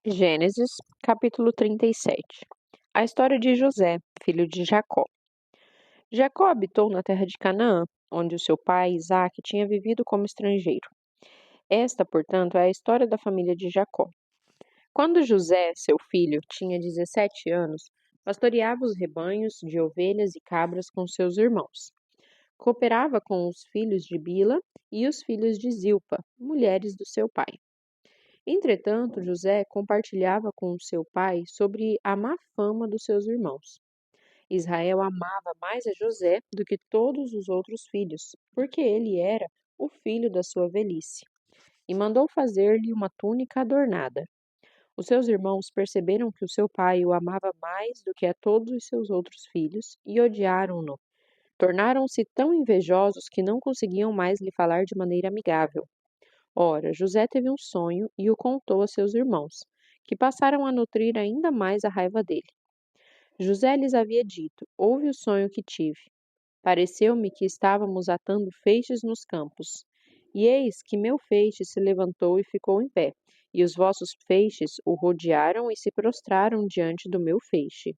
Gênesis, capítulo 37. A história de José, filho de Jacó. Jacó habitou na terra de Canaã, onde o seu pai, Isaque, tinha vivido como estrangeiro. Esta, portanto, é a história da família de Jacó. Quando José, seu filho, tinha 17 anos, pastoreava os rebanhos de ovelhas e cabras com seus irmãos. Cooperava com os filhos de Bila e os filhos de Zilpa, mulheres do seu pai. Entretanto, José compartilhava com o seu pai sobre a má fama dos seus irmãos. Israel amava mais a José do que todos os outros filhos, porque ele era o filho da sua velhice, e mandou fazer-lhe uma túnica adornada. Os seus irmãos perceberam que o seu pai o amava mais do que a todos os seus outros filhos e odiaram-no. Tornaram-se tão invejosos que não conseguiam mais lhe falar de maneira amigável. Ora, José teve um sonho e o contou a seus irmãos, que passaram a nutrir ainda mais a raiva dele. José lhes havia dito: Ouve o sonho que tive. Pareceu-me que estávamos atando feixes nos campos. E eis que meu feixe se levantou e ficou em pé, e os vossos feixes o rodearam e se prostraram diante do meu feixe.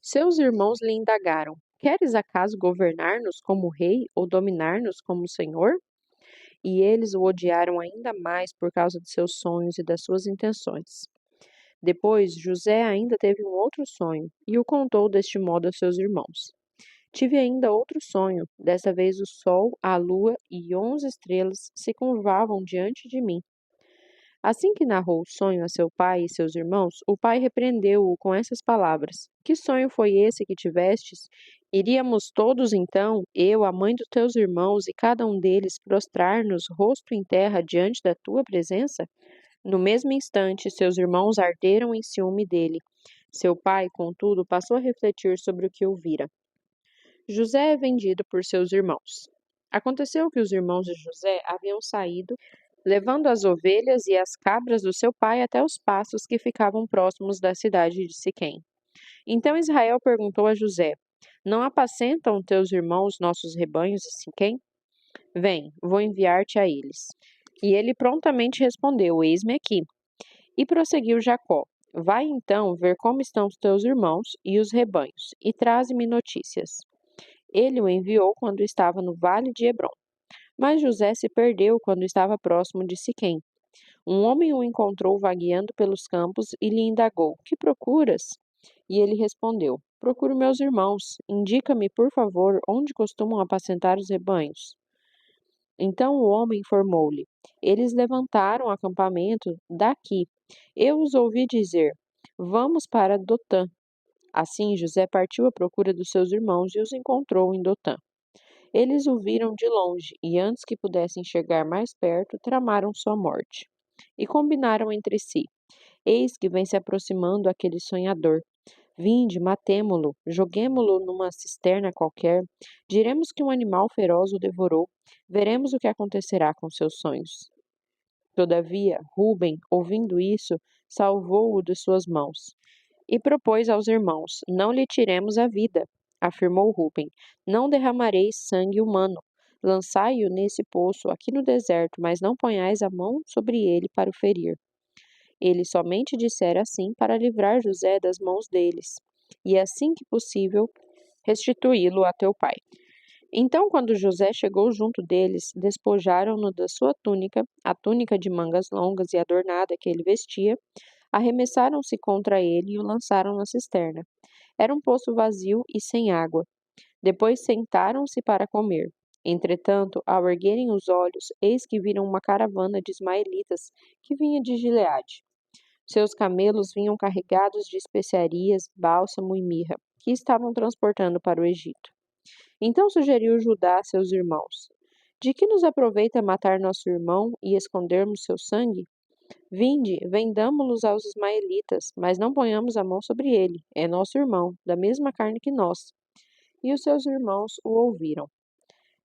Seus irmãos lhe indagaram: Queres acaso governar-nos como rei ou dominar-nos como senhor? E eles o odiaram ainda mais por causa de seus sonhos e das suas intenções. Depois, José ainda teve um outro sonho e o contou deste modo aos seus irmãos. Tive ainda outro sonho, dessa vez o sol, a lua e 11 estrelas se curvavam diante de mim. Assim que narrou o sonho a seu pai e seus irmãos, o pai repreendeu-o com essas palavras: Que sonho foi esse que tivestes? Iríamos todos então, eu, a mãe dos teus irmãos e cada um deles, prostrar-nos rosto em terra diante da tua presença? No mesmo instante, seus irmãos arderam em ciúme dele. Seu pai, contudo, passou a refletir sobre o que ouvira. José é vendido por seus irmãos. Aconteceu que os irmãos de José haviam saído, levando as ovelhas e as cabras do seu pai até os pastos que ficavam próximos da cidade de Siquém. Então Israel perguntou a José: Não apacentam teus irmãos nossos rebanhos em Siquém? Vem, vou enviar-te a eles. E ele prontamente respondeu: Eis-me aqui. E prosseguiu Jacó: Vai então ver como estão os teus irmãos e os rebanhos, e traze-me notícias. Ele o enviou quando estava no vale de Hebrom. Mas José se perdeu quando estava próximo de Siquém. Um homem o encontrou vagueando pelos campos e lhe indagou: Que procuras? E ele respondeu: Procuro meus irmãos. Indica-me, por favor, onde costumam apacentar os rebanhos. Então o homem informou-lhe: Eles levantaram acampamento daqui. Eu os ouvi dizer: Vamos para Dotã. Assim José partiu à procura dos seus irmãos e os encontrou em Dotã. Eles o viram de longe e, antes que pudessem chegar mais perto, tramaram sua morte. E combinaram entre si: Eis que vem se aproximando aquele sonhador. Vinde, matemo-lo, joguemo-lo numa cisterna qualquer, diremos que um animal feroz o devorou, veremos o que acontecerá com seus sonhos. Todavia, Ruben, ouvindo isso, salvou-o de suas mãos. E propôs aos irmãos: Não lhe tiremos a vida, afirmou Ruben. Não derramareis sangue humano. Lançai-o nesse poço aqui no deserto, mas não ponhais a mão sobre ele para o ferir. Ele somente dissera assim para livrar José das mãos deles, e assim que possível, restituí-lo a teu pai. Então, quando José chegou junto deles, despojaram-no da sua túnica, a túnica de mangas longas e adornada que ele vestia, arremessaram-se contra ele e o lançaram na cisterna. Era um poço vazio e sem água. Depois sentaram-se para comer. Entretanto, ao erguerem os olhos, eis que viram uma caravana de ismaelitas que vinha de Gileade. Seus camelos vinham carregados de especiarias, bálsamo e mirra, que estavam transportando para o Egito. Então sugeriu Judá a seus irmãos: De que nos aproveita matar nosso irmão e escondermos seu sangue? Vinde, vendamo-los aos ismaelitas, mas não ponhamos a mão sobre ele. É nosso irmão, da mesma carne que nós. E os seus irmãos o ouviram.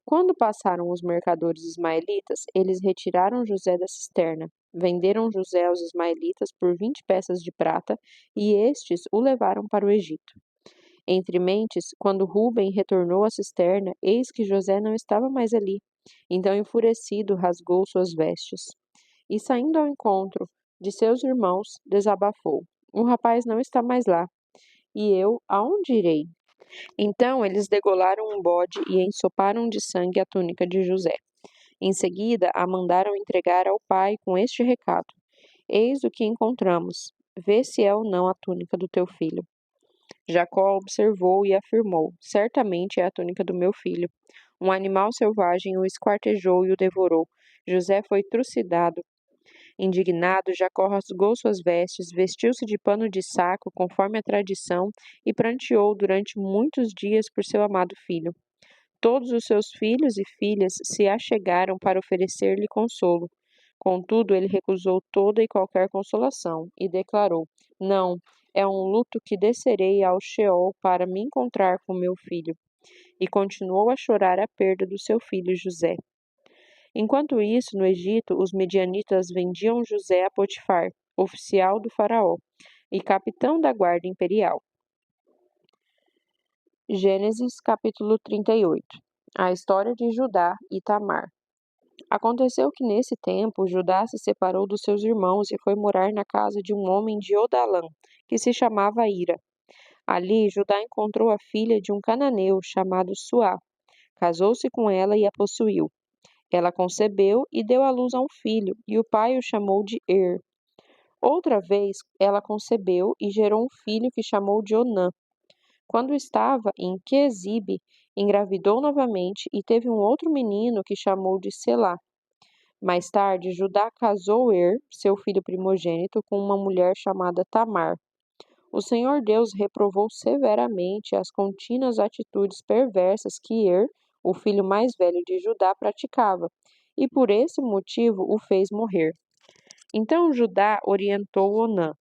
Quando passaram os mercadores ismaelitas, eles retiraram José da cisterna. Venderam José aos ismaelitas por 20 peças de prata, e estes o levaram para o Egito. Entre mentes, quando Ruben retornou à cisterna, eis que José não estava mais ali. Então, enfurecido, rasgou suas vestes. E saindo ao encontro de seus irmãos, desabafou: O rapaz não está mais lá. E eu, aonde irei? Então eles degolaram um bode e ensoparam de sangue a túnica de José. Em seguida, a mandaram entregar ao pai com este recado: Eis o que encontramos. Vê se é ou não a túnica do teu filho. Jacó observou e afirmou: Certamente é a túnica do meu filho. Um animal selvagem o esquartejou e o devorou. José foi trucidado. Indignado, Jacó rasgou suas vestes, vestiu-se de pano de saco, conforme a tradição, e pranteou durante muitos dias por seu amado filho. Todos os seus filhos e filhas se achegaram para oferecer-lhe consolo. Contudo, ele recusou toda e qualquer consolação e declarou: Não, é um luto que descerei ao Sheol para me encontrar com meu filho. E continuou a chorar a perda do seu filho José. Enquanto isso, no Egito, os medianitas vendiam José a Potifar, oficial do faraó e capitão da guarda imperial. Gênesis capítulo 38. A história de Judá e Tamar. Aconteceu que nesse tempo Judá se separou dos seus irmãos e foi morar na casa de um homem de Odalã, que se chamava Ira. Ali Judá encontrou a filha de um cananeu chamado Suá. Casou-se com ela e a possuiu. Ela concebeu e deu à luz a um filho, e o pai o chamou de Outra vez ela concebeu e gerou um filho que chamou de Onã. Quando estava em Quezibe, engravidou novamente e teve um outro menino que chamou de Selá. Mais tarde, Judá casou seu filho primogênito, com uma mulher chamada Tamar. O Senhor Deus reprovou severamente as contínuas atitudes perversas que o filho mais velho de Judá, praticava, e por esse motivo o fez morrer. Então Judá orientou Onã: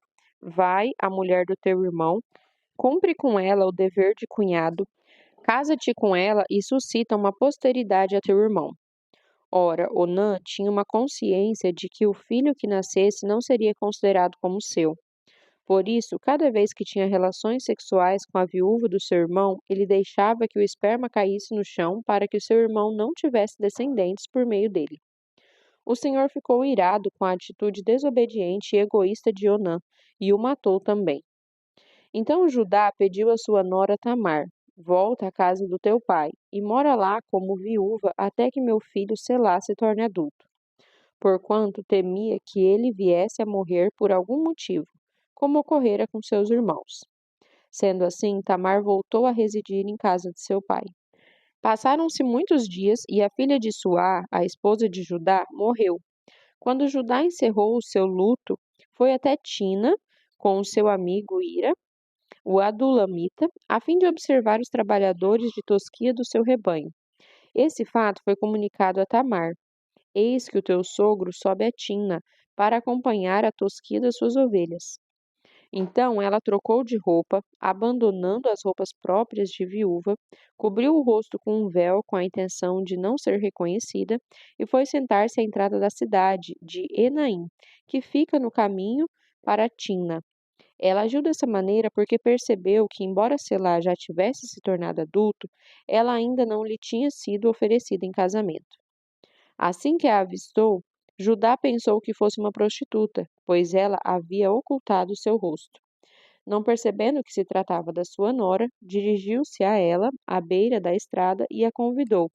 Vai, a mulher do teu irmão, cumpre com ela o dever de cunhado, casa-te com ela e suscita uma posteridade a teu irmão. Ora, Onã tinha uma consciência de que o filho que nascesse não seria considerado como seu. Por isso, cada vez que tinha relações sexuais com a viúva do seu irmão, ele deixava que o esperma caísse no chão para que o seu irmão não tivesse descendentes por meio dele. O Senhor ficou irado com a atitude desobediente e egoísta de Onã e o matou também. Então Judá pediu a sua nora Tamar: Volta à casa do teu pai e mora lá como viúva até que meu filho Selá se torne adulto, porquanto temia que ele viesse a morrer por algum motivo, como ocorrera com seus irmãos. Sendo assim, Tamar voltou a residir em casa de seu pai. Passaram-se muitos dias e a filha de Suá, a esposa de Judá, morreu. Quando Judá encerrou o seu luto, foi até Tina com o seu amigo Ira, o Adulamita, a fim de observar os trabalhadores de tosquia do seu rebanho. Esse fato foi comunicado a Tamar. Eis que o teu sogro sobe a Timna para acompanhar a tosquia das suas ovelhas. Então ela trocou de roupa, abandonando as roupas próprias de viúva, cobriu o rosto com um véu com a intenção de não ser reconhecida e foi sentar-se à entrada da cidade de Enaim, que fica no caminho para Timna. Ela agiu dessa maneira porque percebeu que, embora Selá já tivesse se tornado adulto, ela ainda não lhe tinha sido oferecida em casamento. Assim que a avistou, Judá pensou que fosse uma prostituta, pois ela havia ocultado seu rosto. Não percebendo que se tratava da sua nora, dirigiu-se a ela, à beira da estrada, e a convidou: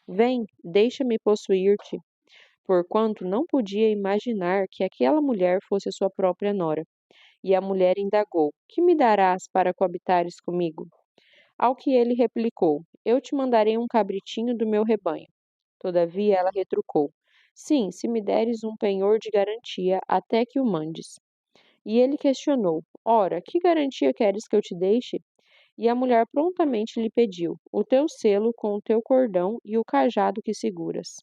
Vem, deixa-me possuir-te, porquanto não podia imaginar que aquela mulher fosse sua própria nora. E a mulher indagou: Que me darás para coabitares comigo? Ao que ele replicou: Eu te mandarei um cabritinho do meu rebanho. Todavia ela retrucou: Sim, se me deres um penhor de garantia, até que o mandes. E ele questionou: Ora, que garantia queres que eu te deixe? E a mulher prontamente lhe pediu: O teu selo com o teu cordão e o cajado que seguras.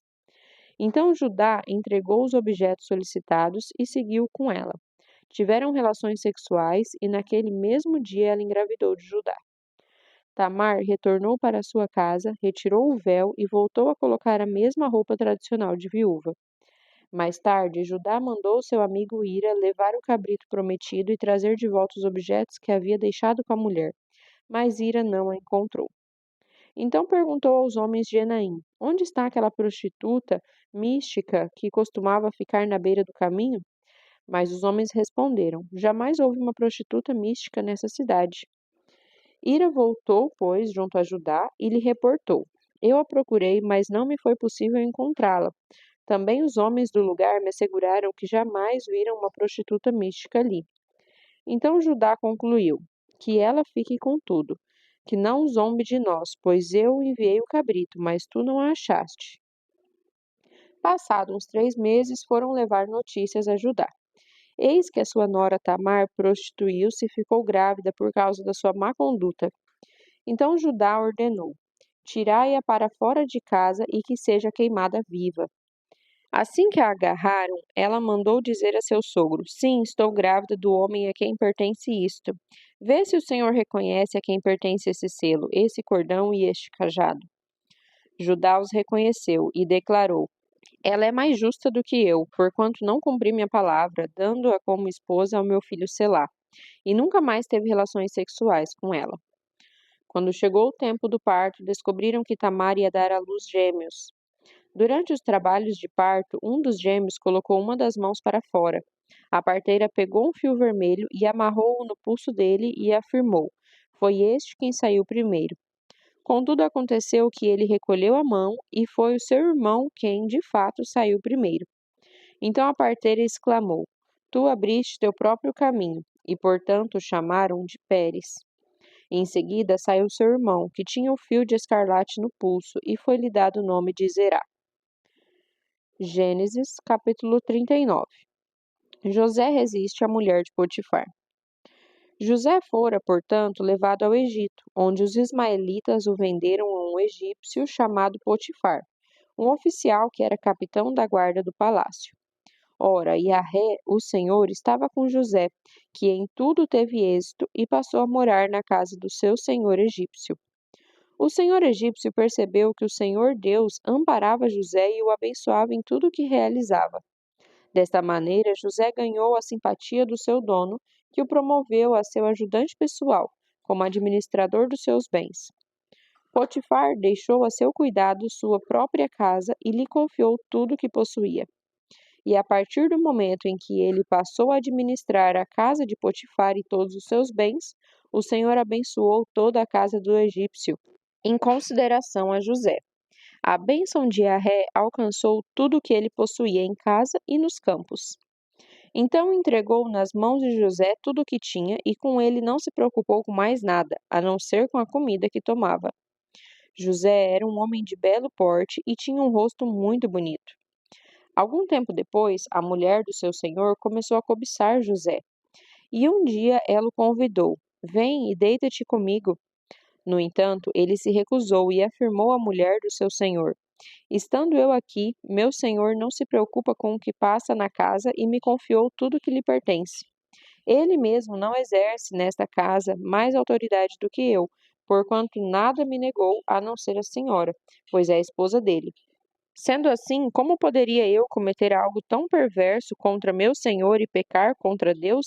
Então Judá entregou os objetos solicitados e seguiu com ela. Tiveram relações sexuais e naquele mesmo dia ela engravidou de Judá. Tamar retornou para sua casa, retirou o véu e voltou a colocar a mesma roupa tradicional de viúva. Mais tarde, Judá mandou seu amigo Ira levar o cabrito prometido e trazer de volta os objetos que havia deixado com a mulher, mas Ira não a encontrou. Então perguntou aos homens de Enaim: Onde está aquela prostituta mística que costumava ficar na beira do caminho? Mas os homens responderam: Jamais houve uma prostituta mística nessa cidade. Ira voltou, pois, junto a Judá e lhe reportou: Eu a procurei, mas não me foi possível encontrá-la. Também os homens do lugar me asseguraram que jamais viram uma prostituta mística ali. Então Judá concluiu: Que ela fique com tudo, que não zombe de nós, pois eu enviei o cabrito, mas tu não a achaste. Passados uns 3 meses, foram levar notícias a Judá. Eis que a sua nora Tamar prostituiu-se e ficou grávida por causa da sua má conduta. Então Judá ordenou: Tirai-a para fora de casa e que seja queimada viva. Assim que a agarraram, ela mandou dizer a seu sogro: Sim, estou grávida do homem a quem pertence isto. Vê se o Senhor reconhece a quem pertence esse selo, esse cordão e este cajado. Judá os reconheceu e declarou: Ela é mais justa do que eu, porquanto não cumpri minha palavra, dando-a como esposa ao meu filho Selá, e nunca mais teve relações sexuais com ela. Quando chegou o tempo do parto, descobriram que Tamar ia dar à luz gêmeos. Durante os trabalhos de parto, um dos gêmeos colocou uma das mãos para fora. A parteira pegou um fio vermelho e amarrou-o no pulso dele e afirmou: Foi este quem saiu primeiro. Contudo, aconteceu que ele recolheu a mão e foi o seu irmão quem, de fato, saiu primeiro. Então a parteira exclamou: Tu abriste teu próprio caminho, e portanto o chamaram de Pérez. Em seguida saiu seu irmão, que tinha o fio de escarlate no pulso, e foi-lhe dado o nome de Zerá. Gênesis, capítulo 39. José resiste à mulher de Potifar. José fora, portanto, levado ao Egito, onde os ismaelitas o venderam a um egípcio chamado Potifar, um oficial que era capitão da guarda do palácio. Ora, Yahvé, o Senhor, estava com José, que em tudo teve êxito, e passou a morar na casa do seu senhor egípcio. O senhor egípcio percebeu que o Senhor Deus amparava José e o abençoava em tudo o que realizava. Desta maneira, José ganhou a simpatia do seu dono, que o promoveu a seu ajudante pessoal, como administrador dos seus bens. Potifar deixou a seu cuidado sua própria casa e lhe confiou tudo o que possuía. E a partir do momento em que ele passou a administrar a casa de Potifar e todos os seus bens, o Senhor abençoou toda a casa do egípcio, em consideração a José. A bênção de Yahvé alcançou tudo o que ele possuía em casa e nos campos. Então entregou nas mãos de José tudo o que tinha e com ele não se preocupou com mais nada, a não ser com a comida que tomava. José era um homem de belo porte e tinha um rosto muito bonito. Algum tempo depois, a mulher do seu senhor começou a cobiçar José. E um dia ela o convidou: Vem e deita-te comigo. No entanto, ele se recusou e afirmou à mulher do seu senhor: Estando eu aqui, meu senhor não se preocupa com o que passa na casa e me confiou tudo o que lhe pertence. Ele mesmo não exerce nesta casa mais autoridade do que eu, porquanto nada me negou a não ser a senhora, pois é a esposa dele. Sendo assim, como poderia eu cometer algo tão perverso contra meu senhor e pecar contra Deus?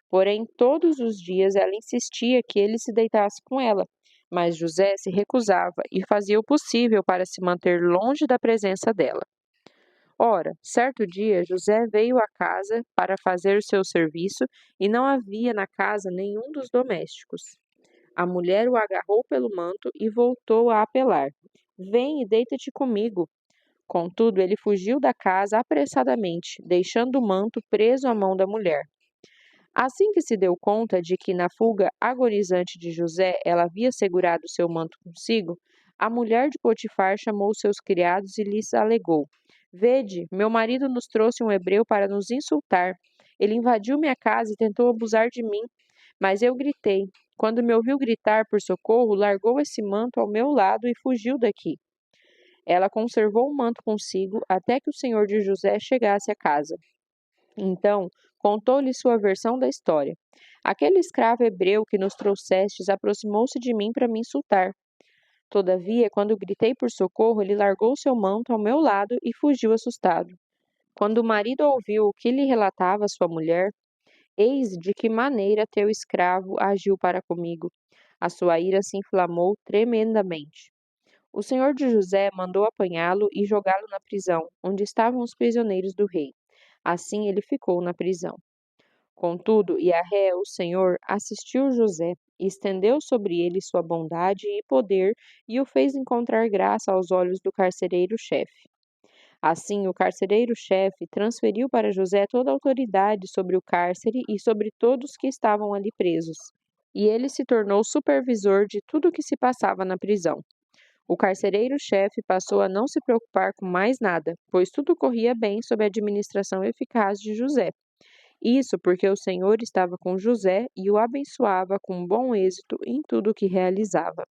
Porém, todos os dias ela insistia que ele se deitasse com ela, mas José se recusava e fazia o possível para se manter longe da presença dela. Ora, certo dia José veio à casa para fazer o seu serviço e não havia na casa nenhum dos domésticos. A mulher o agarrou pelo manto e voltou a apelar: Vem e deita-te comigo. Contudo, ele fugiu da casa apressadamente, deixando o manto preso à mão da mulher. Assim que se deu conta de que na fuga agonizante de José ela havia segurado seu manto consigo, a mulher de Potifar chamou seus criados e lhes alegou: Vede, meu marido nos trouxe um hebreu para nos insultar. Ele invadiu minha casa e tentou abusar de mim, mas eu gritei. Quando me ouviu gritar por socorro, largou esse manto ao meu lado e fugiu daqui. Ela conservou o manto consigo até que o senhor de José chegasse à casa. Então, contou-lhe sua versão da história. Aquele escravo hebreu que nos trouxestes aproximou-se de mim para me insultar. Todavia, quando gritei por socorro, ele largou seu manto ao meu lado e fugiu assustado. Quando o marido ouviu o que lhe relatava sua mulher, eis de que maneira teu escravo agiu para comigo. A sua ira se inflamou tremendamente. O senhor de José mandou apanhá-lo e jogá-lo na prisão, onde estavam os prisioneiros do rei. Assim ele ficou na prisão. Contudo, Yahvé, o Senhor, assistiu José, e estendeu sobre ele sua bondade e poder, e o fez encontrar graça aos olhos do carcereiro-chefe. Assim, o carcereiro-chefe transferiu para José toda a autoridade sobre o cárcere e sobre todos que estavam ali presos, e ele se tornou supervisor de tudo o que se passava na prisão. O carcereiro-chefe passou a não se preocupar com mais nada, pois tudo corria bem sob a administração eficaz de José. Isso porque o Senhor estava com José e o abençoava com bom êxito em tudo o que realizava.